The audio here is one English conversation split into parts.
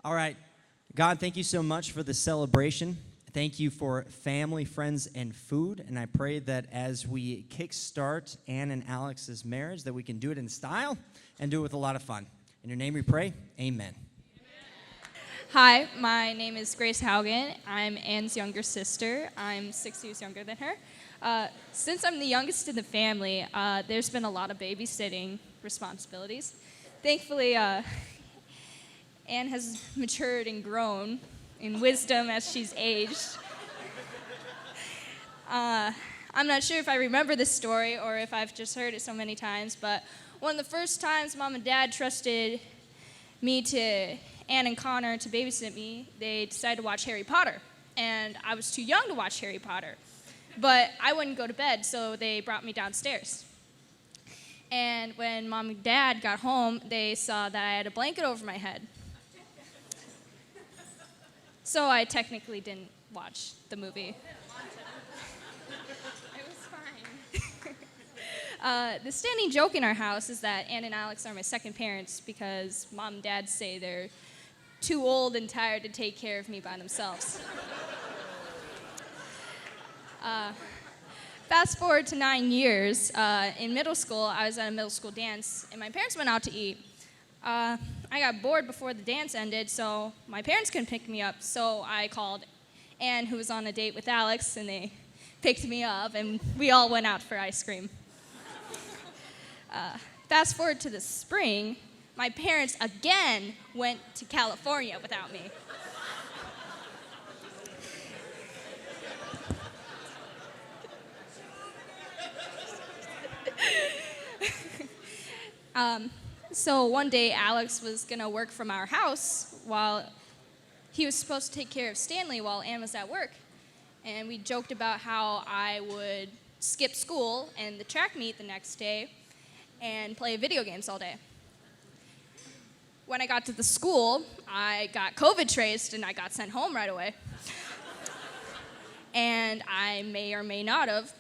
All right. God, thank you so much for the celebration. Thank you for family, friends, and food. And I pray that as we kickstart Ann and Alex's marriage, that we can do it in style and do it with a lot of fun. In your name we pray, amen. Hi, my name is Grace Haugen. I'm Ann's younger sister. I'm 6 years younger than her. Since I'm the youngest in the family, there's been a lot of babysitting responsibilities. Thankfully, Ann has matured and grown in wisdom as she's aged. I'm not sure if I remember this story or if I've just heard it so many times, but one of the first times Mom and Dad trusted me to Ann and Connor to babysit me, they decided to watch Harry Potter. And I was too young to watch Harry Potter. But I wouldn't go to bed, so they brought me downstairs. And when Mom and Dad got home, they saw that I had a blanket over my head. So I technically didn't watch the movie. It was fine. The standing joke in our house is that Ann and Alex are my second parents because Mom and Dad say they're too old and tired to take care of me by themselves. Fast forward to 9 years, in middle school, I was at a middle school dance, and my parents went out to eat. I got bored before the dance ended, so my parents couldn't pick me up, so I called Ann, who was on a date with Alex, and they picked me up, and we all went out for ice cream. Fast forward to the spring, my parents again went to California without me. So one day, Alex was going to work from our house while he was supposed to take care of Stanley while Ann was at work. And we joked about how I would skip school and the track meet the next day and play video games all day. When I got to the school, I got COVID traced and I got sent home right away. And I may or may not have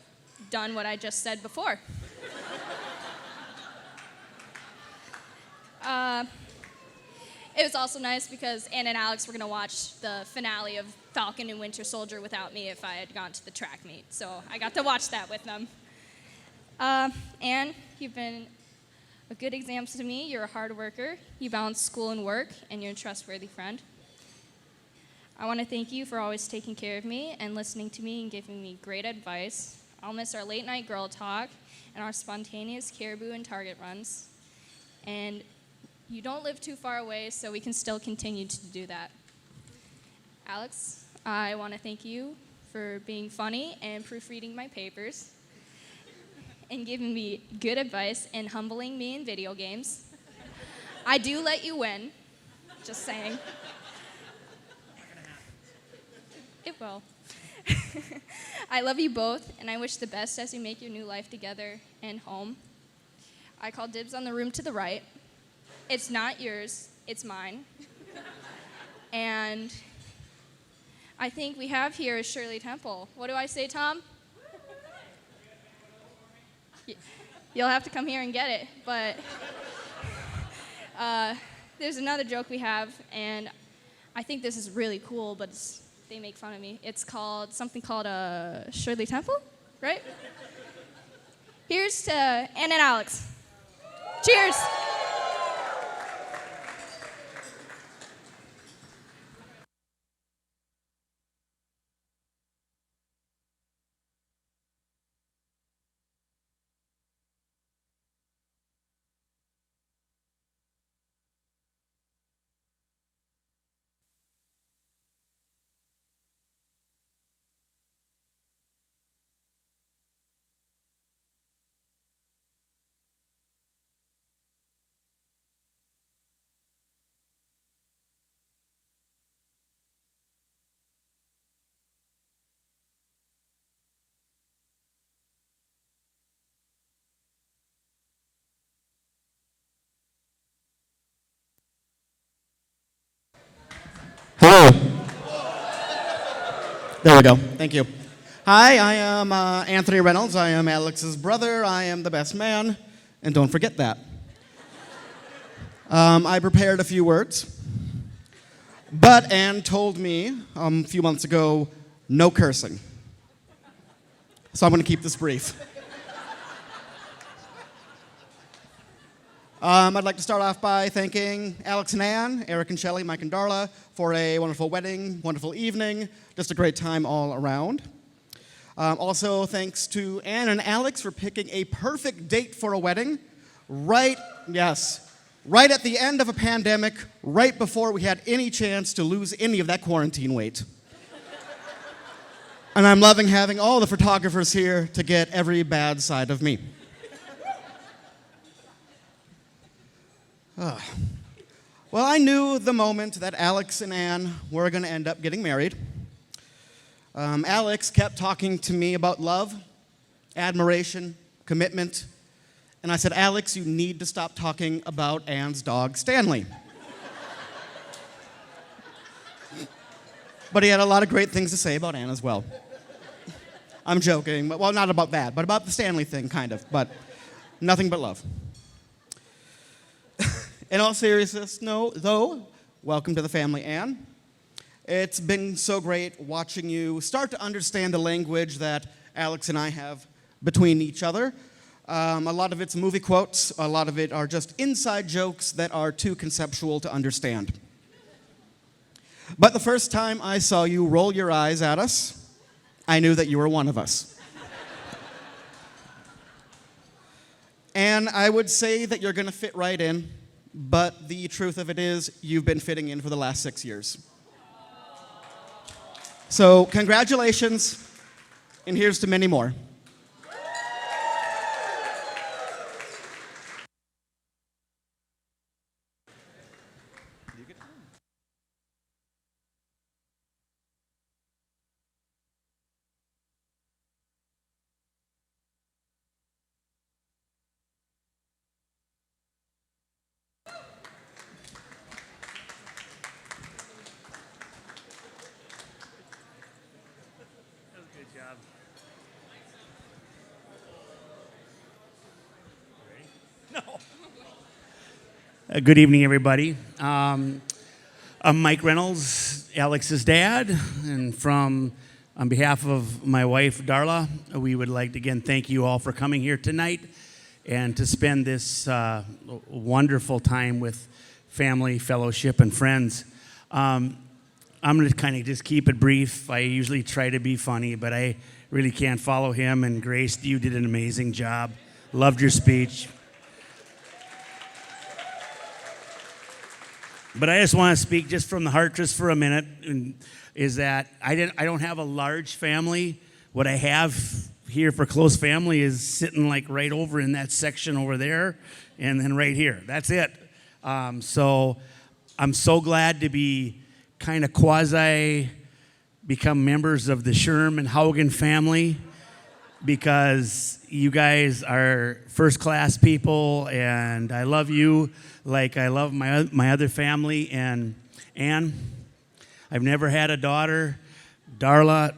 done what I just said before. It was also nice because Ann and Alex were going to watch the finale of Falcon and Winter Soldier without me if I had gone to the track meet. So I got to watch that with them. Ann, you've been a good example to me. You're a hard worker. You balance school and work, and you're a trustworthy friend. I want to thank you for always taking care of me and listening to me and giving me great advice. I'll miss our late night girl talk and our spontaneous caribou and Target runs. And you don't live too far away, so we can still continue to do that. Alex, I want to thank you for being funny and proofreading my papers and giving me good advice and humbling me in video games. I do let you win, just saying. It will. I love you both, and I wish the best as you make your new life together and home. I call dibs on the room to the right. It's not yours, it's mine. And I think we have here is Shirley Temple. What do I say, Tom? You'll have to come here and get it, but there's another joke we have, and I think this is really cool, but they make fun of me. It's called something called Shirley Temple, right? Here's to Ann and Alex. Cheers. Hello. There we go. Thank you. Hi, I am Anthony Reynolds. I am Alex's brother. I am the best man. And don't forget that. I prepared a few words. But Anne told me a few months ago, no cursing. So I'm going to keep this brief. I'd like to start off by thanking Alex and Anne, Eric and Shelley, Mike and Darla for a wonderful wedding, wonderful evening, just a great time all around. Also, thanks to Anne and Alex for picking a perfect date for a wedding, right at the end of a pandemic, right before we had any chance to lose any of that quarantine weight. And I'm loving having all the photographers here to get every bad side of me. Well, I knew the moment that Alex and Anne were going to end up getting married. Alex kept talking to me about love, admiration, commitment, and I said, Alex, you need to stop talking about Anne's dog, Stanley. But he had a lot of great things to say about Anne as well. I'm joking, well, not about that, but about the Stanley thing, kind of, but nothing but love. In all seriousness, though, welcome to the family, Anne. It's been so great watching you start to understand the language that Alex and I have between each other. A lot of it's movie quotes, a lot of it are just inside jokes that are too conceptual to understand. But the first time I saw you roll your eyes at us, I knew that you were one of us. And I would say that you're going to fit right in, but the truth of it is you've been fitting in for the last 6 years. So congratulations, and here's to many more. Good evening, everybody. I'm Mike Reynolds, Alex's dad, and on behalf of my wife, Darla, we would like to again thank you all for coming here tonight and to spend this wonderful time with family, fellowship, and friends. I'm going to kind of just keep it brief. I usually try to be funny, but I really can't follow him, and Grace, you did an amazing job. Loved your speech. But I just want to speak just from the heart just for a minute, and is that I don't have a large family. What I have here for close family is sitting like right over in that section over there and then right here. That's it. So I'm so glad to be kind of quasi become members of the Sherm and Haugen family because you guys are first-class people, and I love you like I love my other family. And Anne, I've never had a daughter. Darla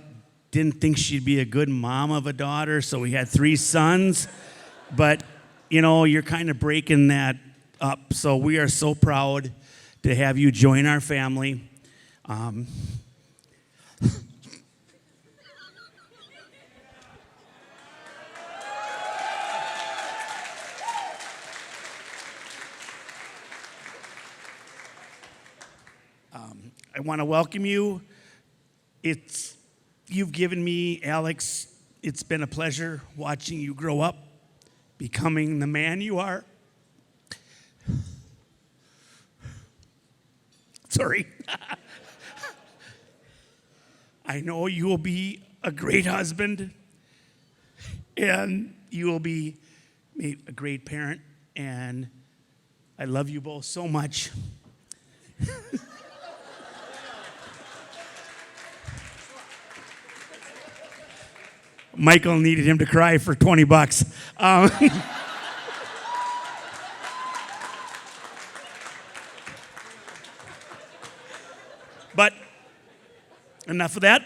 didn't think she'd be a good mom of a daughter, so we had 3 sons. But, you know, you're kind of breaking that up, so we are so proud to have you join our family. I want to welcome you. You've given me, Alex, it's been a pleasure watching you grow up, becoming the man you are. Sorry. I know you will be a great husband, and you will be a great parent, and I love you both so much. Michael needed him to cry for $20. But enough of that.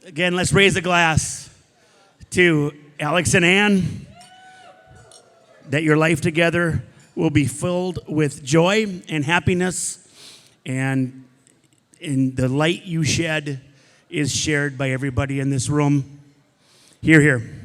Again, let's raise a glass to Alex and Anne. that your life together will be filled with joy and happiness, and the light you shed is shared by everybody in this room. Hear, hear.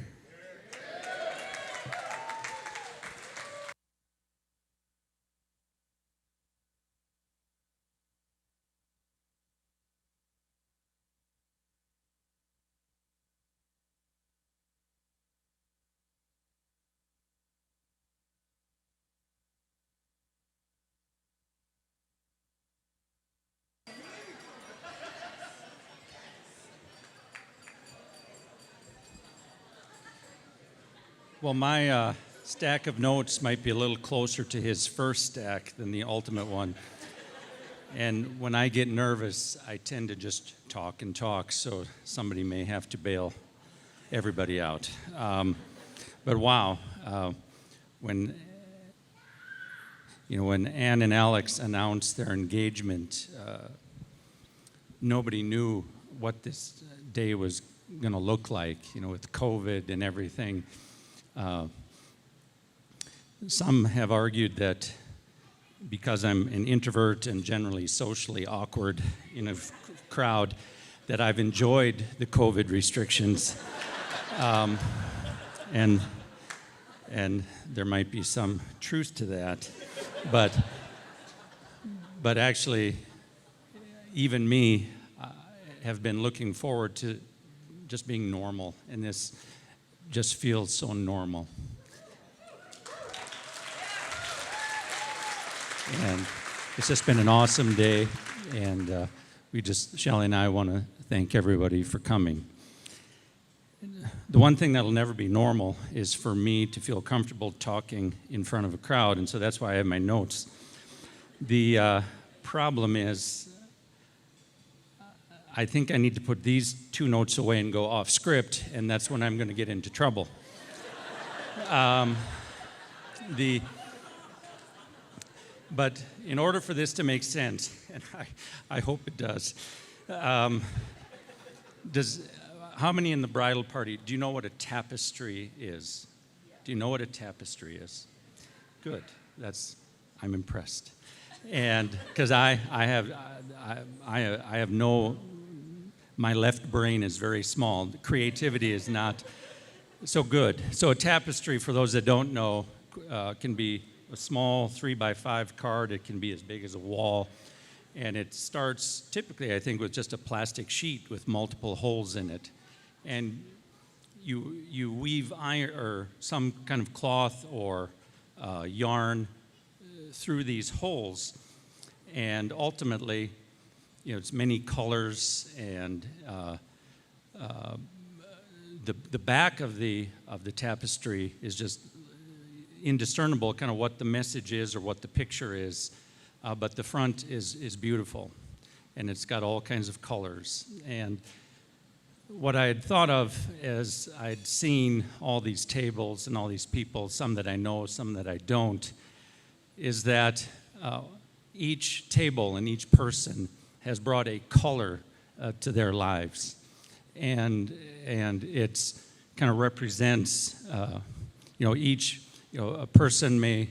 Well, my stack of notes might be a little closer to his first stack than the ultimate one. And when I get nervous, I tend to just talk and talk, so somebody may have to bail everybody out. But wow, when Ann and Alex announced their engagement, nobody knew what this day was going to look like, with COVID and everything. Some have argued that because I'm an introvert and generally socially awkward in a crowd, that I've enjoyed the COVID restrictions. And there might be some truth to that. But actually, even me have been looking forward to just being normal, and this just feels so normal. And it's just been an awesome day, and Shelley and I want to thank everybody for coming. The one thing that'll never be normal is for me to feel comfortable talking in front of a crowd, and so that's why I have my notes. The problem is, I think I need to put these 2 notes away and go off script, and that's when I'm going to get into trouble. But in order for this to make sense, and I hope it does, how many in the bridal party, do you know what a tapestry is? Do you know what a tapestry is? Good. I'm impressed. And because I have no, my left brain is very small. Creativity is not so good. So a tapestry, for those that don't know, can be a small 3x5 card. It can be as big as a wall. And it starts typically, I think, with just a plastic sheet with multiple holes in it. And you weave iron or some kind of cloth or yarn through these holes, and ultimately, it's many colors, and the back of the tapestry is just indiscernible, kind of what the message is or what the picture is, but the front is beautiful, and it's got all kinds of colors. And what I had thought of as I'd seen all these tables and all these people, some that I know, some that I don't, is that each table and each person has brought a color to their lives, and it's kind of represents, a person may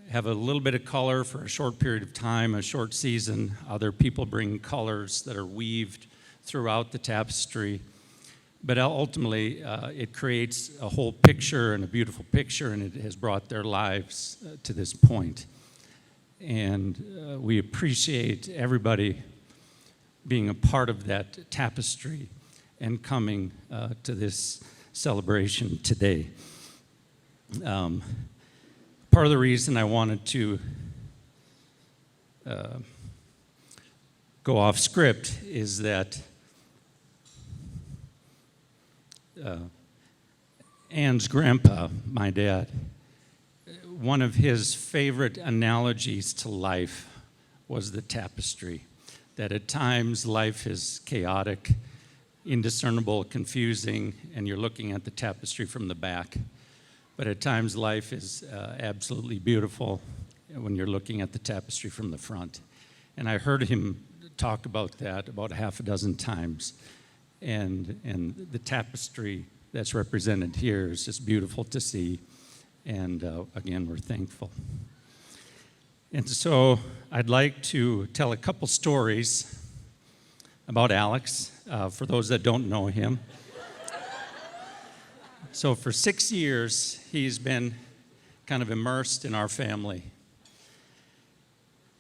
have a little bit of color for a short period of time, a short season. Other people bring colors that are weaved throughout the tapestry, but ultimately it creates a whole picture and a beautiful picture, and it has brought their lives to this point. And we appreciate everybody being a part of that tapestry and coming to this celebration today. Part of the reason I wanted to go off script is that Ann's grandpa, my dad, one of his favorite analogies to life was the tapestry. That at times life is chaotic, indiscernible, confusing, and you're looking at the tapestry from the back. But at times life is absolutely beautiful when you're looking at the tapestry from the front. And I heard him talk about that about half a dozen times. And the tapestry that's represented here is just beautiful to see. And again, we're thankful. And so I'd like to tell a couple stories about Alex, for those that don't know him. So for 6 years, he's been kind of immersed in our family.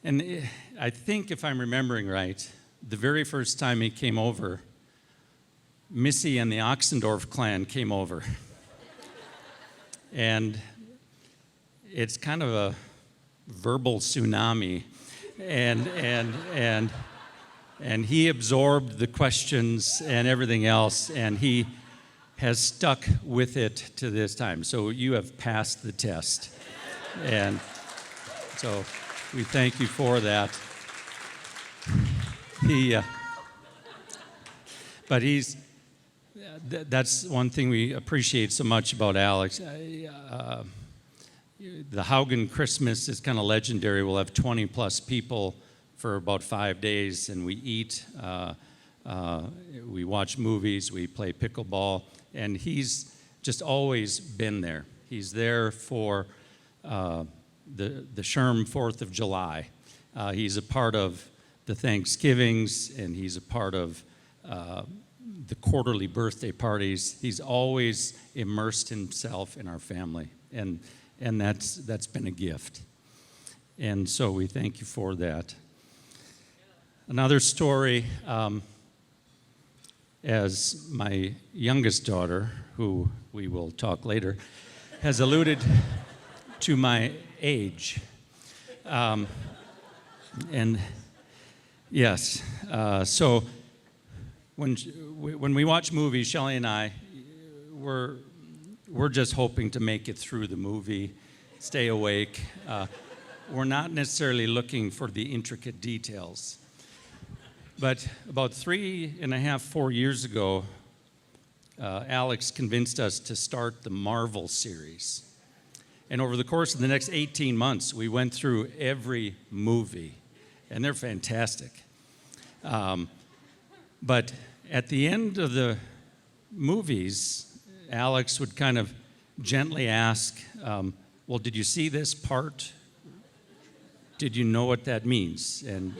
And I think, if I'm remembering right, the very first time he came over, Missy and the Oxendorf clan came over. And it's kind of a verbal tsunami. And he absorbed the questions and everything else, and he has stuck with it to this time. So you have passed the test. And so we thank you for that. But that's one thing we appreciate so much about Alex. The Haugen Christmas is kind of legendary. We'll have 20 plus people for about 5 days, and we eat, we watch movies, we play pickleball, and he's just always been there. He's there for the Sherm 4th of July. He's a part of the Thanksgivings, and he's a part of the quarterly birthday parties. He's always immersed himself in our family, and that's been a gift. And so we thank you for that. Another story, as my youngest daughter, who we will talk later, has alluded to my age. And yes, so when we watch movies, Shelley and I, we're just hoping to make it through the movie, stay awake. We're not necessarily looking for the intricate details. But about 3.5, 4 years ago, Alex convinced us to start the Marvel series. And over the course of the next 18 months, we went through every movie, and they're fantastic. But at the end of the movies, Alex would kind of gently ask, well, did you see this part? Did you know what that means? And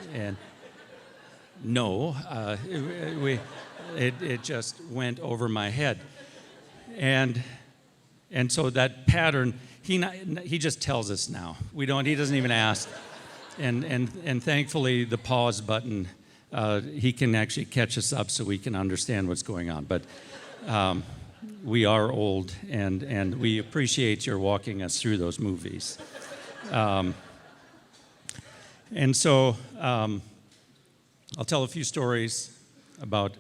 no, it just went over my head. And so that pattern, he just tells us now. He doesn't even ask. And thankfully, the pause button, he can actually catch us up so we can understand what's going on. But we are old, and we appreciate your walking us through those movies. And so I'll tell a few stories about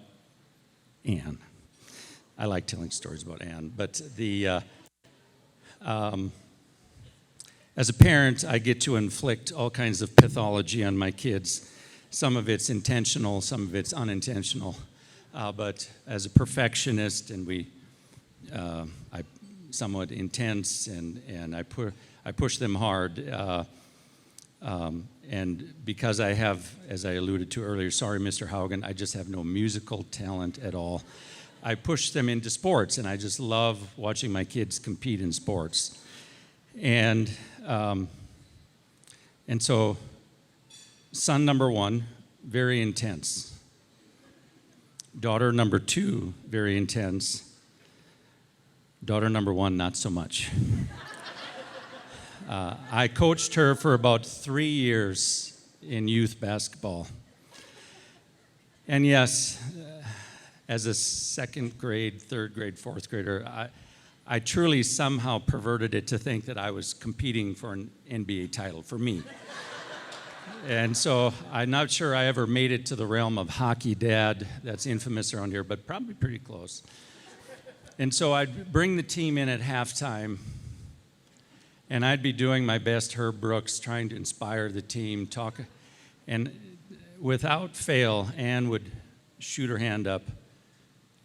Anne. I like telling stories about Anne, but as a parent, I get to inflict all kinds of pathology on my kids. Some of it's intentional, some of it's unintentional. But as a perfectionist, and I'm somewhat intense, and I push them hard. And because I have, as I alluded to earlier, sorry, Mr. Haugen, I just have no musical talent at all. I push them into sports, and I just love watching my kids compete in sports. And so, son number 1, very intense. Daughter number 2, very intense. Daughter number 1, not so much. I coached her for about 3 years in youth basketball. And yes, as a second grade, third grade, fourth grader, I truly somehow perverted it to think that I was competing for an NBA title for me. And so I'm not sure I ever made it to the realm of hockey dad that's infamous around here, but probably pretty close. And so I'd bring the team in at halftime, and I'd be doing my best Herb Brooks, trying to inspire the team, talk. And without fail, Ann would shoot her hand up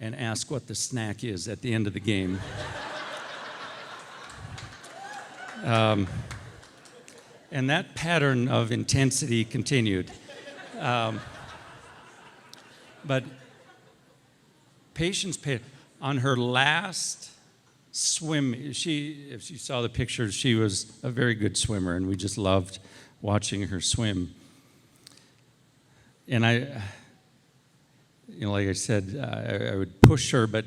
and ask what the snack is at the end of the game. And that pattern of intensity continued. But patience, on her last swim. If you saw the pictures, she was a very good swimmer, and we just loved watching her swim. And like I said, I would push her, but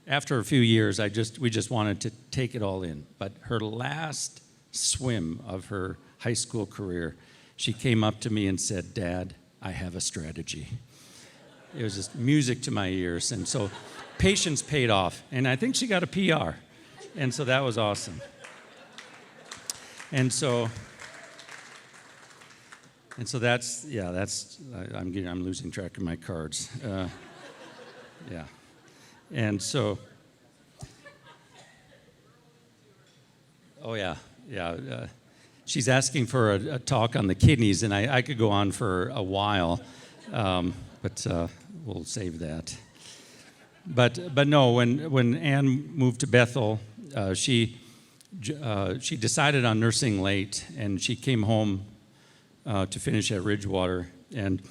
after a few years, we just wanted to take it all in. But her last swim of her high school career, she came up to me and said, "Dad, I have a strategy." It was just music to my ears. And so patience paid off. And I think she got a PR. And so that was awesome. And so I'm losing track of my cards. Yeah. And so, she's asking for a talk on the kidneys, and I could go on for a while, but we'll save that. But no, when Ann moved to Bethel, she decided on nursing late, and she came home to finish at Ridgewater, and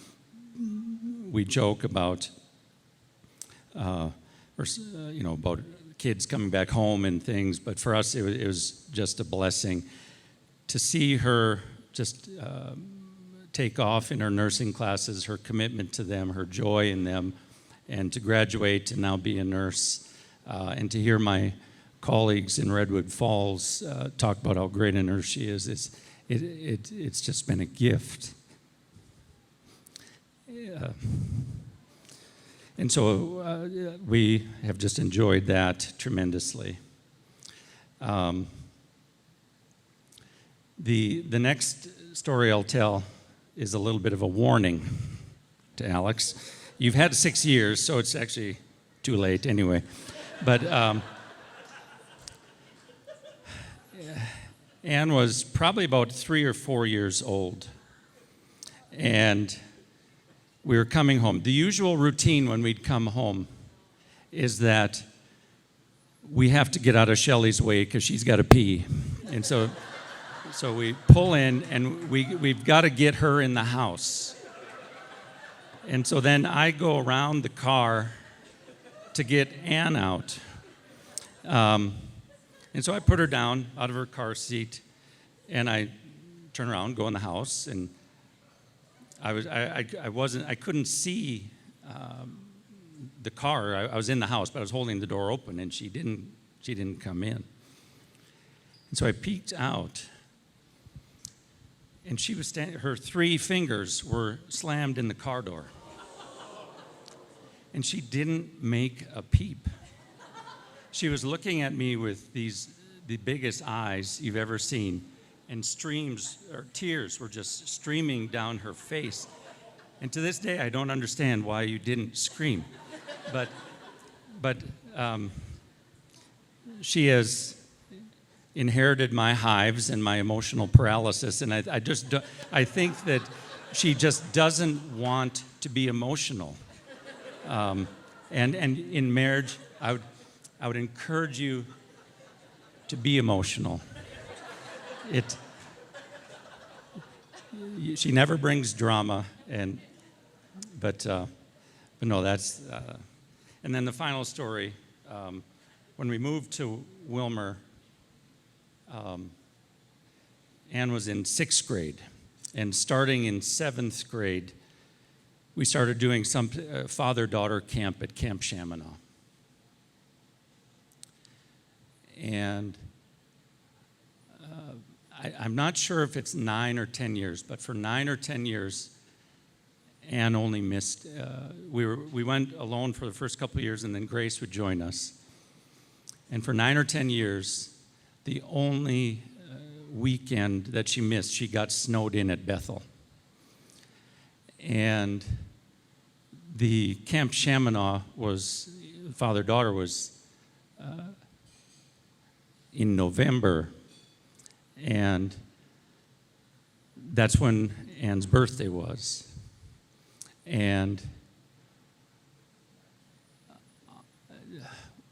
we joke about about kids coming back home and things, but for us it was just a blessing to see her just take off in her nursing classes, her commitment to them, her joy in them, and to graduate and now be a nurse, and to hear my colleagues in Redwood Falls talk about how great a nurse she is. It's just been a gift. And so we have just enjoyed that tremendously. The next story I'll tell is a little bit of a warning to Alex. You've had 6 years, so it's actually too late anyway. But Anne was probably about 3 or 4 years old, and we were coming home. The usual routine when we'd come home is that we have to get out of Shelley's way because she's got to pee. And so we pull in, and we've got to get her in the house. And so then I go around the car to get Ann out. And so I put her down out of her car seat, and I turn around, go in the house, and I couldn't see the car. I was in the house, but I was holding the door open, and she didn't come in. And so I peeked out, and she was standing. Her 3 fingers were slammed in the car door, and she didn't make a peep. She was looking at me with the biggest eyes you've ever seen, and tears were just streaming down her face. And to this day, I don't understand why you didn't scream. But she has inherited my hives and my emotional paralysis, and I think that she just doesn't want to be emotional. And in marriage, I would encourage you to be emotional. She never brings drama, but no, that's. And then the final story, when we moved to Wilmer, Ann was in 6th grade, and starting in 7th grade, we started doing some father-daughter camp at Camp Chaminade. And I'm not sure if it's 9 or 10 years, but for 9 or 10 years, Ann only missed. We went alone for the first couple of years, and then Grace would join us. And for 9 or 10 years, the only weekend that she missed, she got snowed in at Bethel. And the Camp Chaminade father-daughter was in November, and that's when Ann's birthday was. And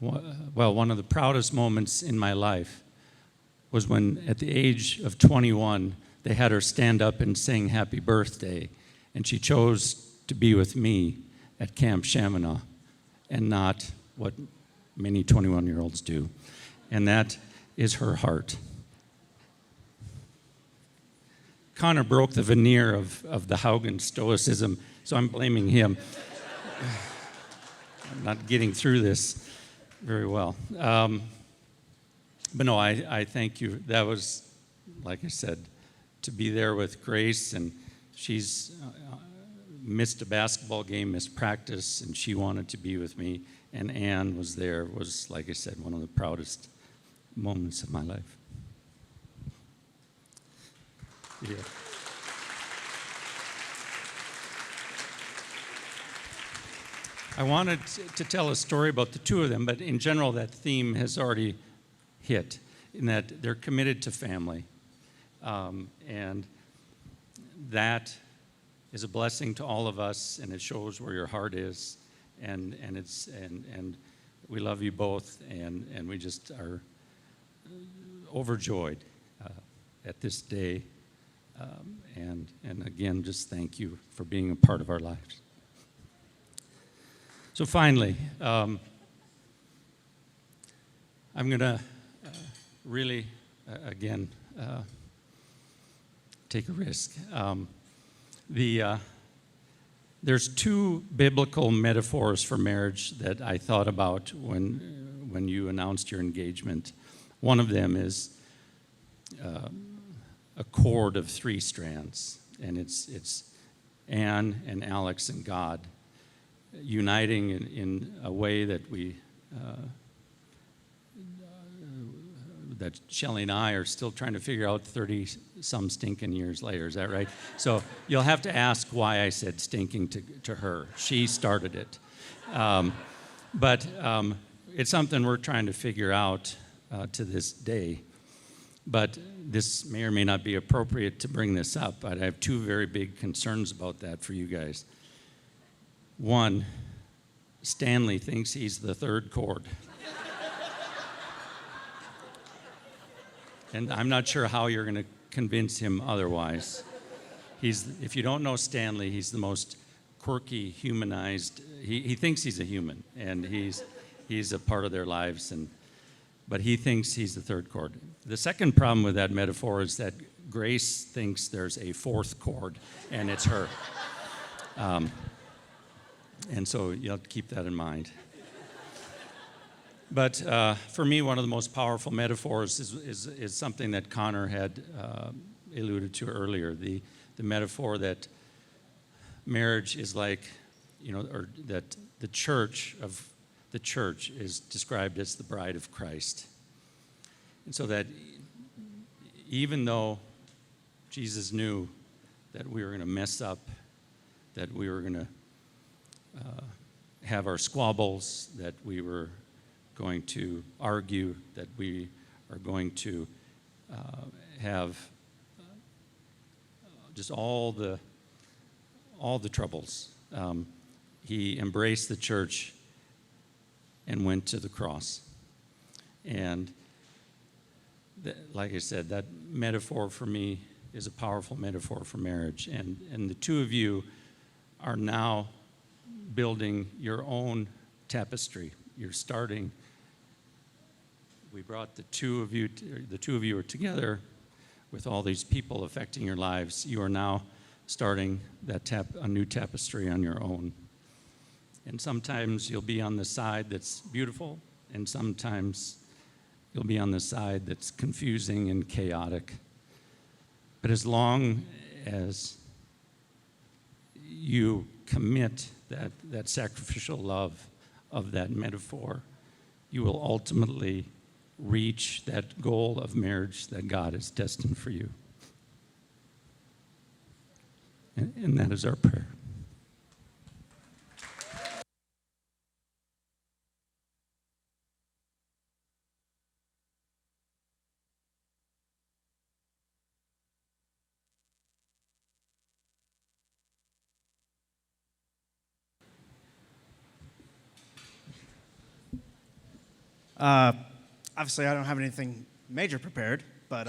one of the proudest moments in my life was when, at the age of 21, they had her stand up and sing Happy Birthday, and she chose to be with me at Camp Chaminade and not what many 21-year-olds do, and that is her heart. Connor broke the veneer of the Haugen stoicism, so I'm blaming him. I'm not getting through this very well. But no, I thank you. That was, like I said, to be there with Grace, and she's missed a basketball game, missed practice, and she wanted to be with me. And Ann was there, was, like I said, one of the proudest moments of my life. Yeah. I wanted to tell a story about the two of them, but in general, that theme has already hit, in that they're committed to family. And that is a blessing to all of us, and it shows where your heart is. And we love you both, and we just are overjoyed at this day. And again, just thank you for being a part of our lives. So finally, I'm going to really, again, take a risk. There's two biblical metaphors for marriage that I thought about when you announced your engagement. One of them is a cord of 3 strands, and it's Ann and Alex and God uniting in a way that that Shelley and I are still trying to figure out 30-some stinking years later. Is that right? So you'll have to ask why I said stinking to her. She started it. But it's something we're trying to figure out to this day. But this may or may not be appropriate to bring this up, but I have 2 very big concerns about that for you guys. One, Stanley thinks he's the 3rd cord. And I'm not sure how you're going to convince him otherwise. If you don't know Stanley, he's the most quirky, humanized. He thinks he's a human, and he's a part of their lives, but he thinks he's the 3rd cord. The second problem with that metaphor is that Grace thinks there's a 4th cord, and it's her. And so you'll have to keep that in mind. But for me, one of the most powerful metaphors is something that Connor had alluded to earlier, the metaphor that marriage is like, or that the church is described as the bride of Christ. And so that even though Jesus knew that we were going to mess up, that we were going to have our squabbles, that we were going to argue, that we are going to have just all the troubles. He embraced the church and went to the cross. And like I said, that metaphor for me is a powerful metaphor for marriage. And the 2 of you are now building your own tapestry. You're starting. We brought the 2 of you. The 2 of you are together with all these people affecting your lives. You are now starting a new tapestry on your own. And sometimes you'll be on the side that's beautiful, and sometimes you'll be on the side that's confusing and chaotic. But as long as you commit that sacrificial love of that metaphor, you will ultimately reach that goal of marriage that God has destined for you. And that is our prayer. Obviously, I don't have anything major prepared, but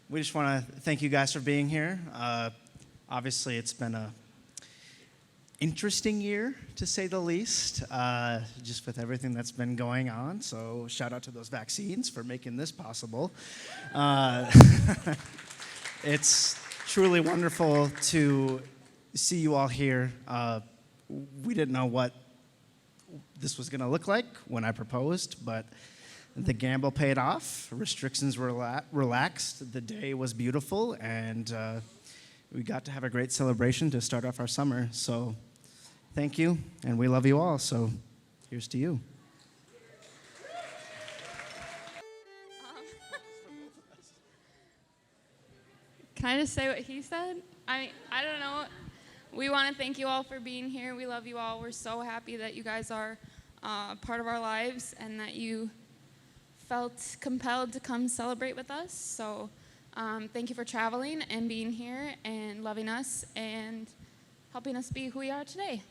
we just want to thank you guys for being here. Obviously, it's been interesting year, to say the least, just with everything that's been going on. So shout out to those vaccines for making this possible. It's truly wonderful to see you all here. We didn't know what this was going to look like when I proposed, but the gamble paid off. Restrictions were relaxed. The day was beautiful, and we got to have a great celebration to start off our summer. So thank you, and we love you all. So here's to you. Can I just say what he said? I don't know. We want to thank you all for being here. We love you all. We're so happy that you guys are part of our lives and that you felt compelled to come celebrate with us. So thank you for traveling and being here and loving us and helping us be who we are today.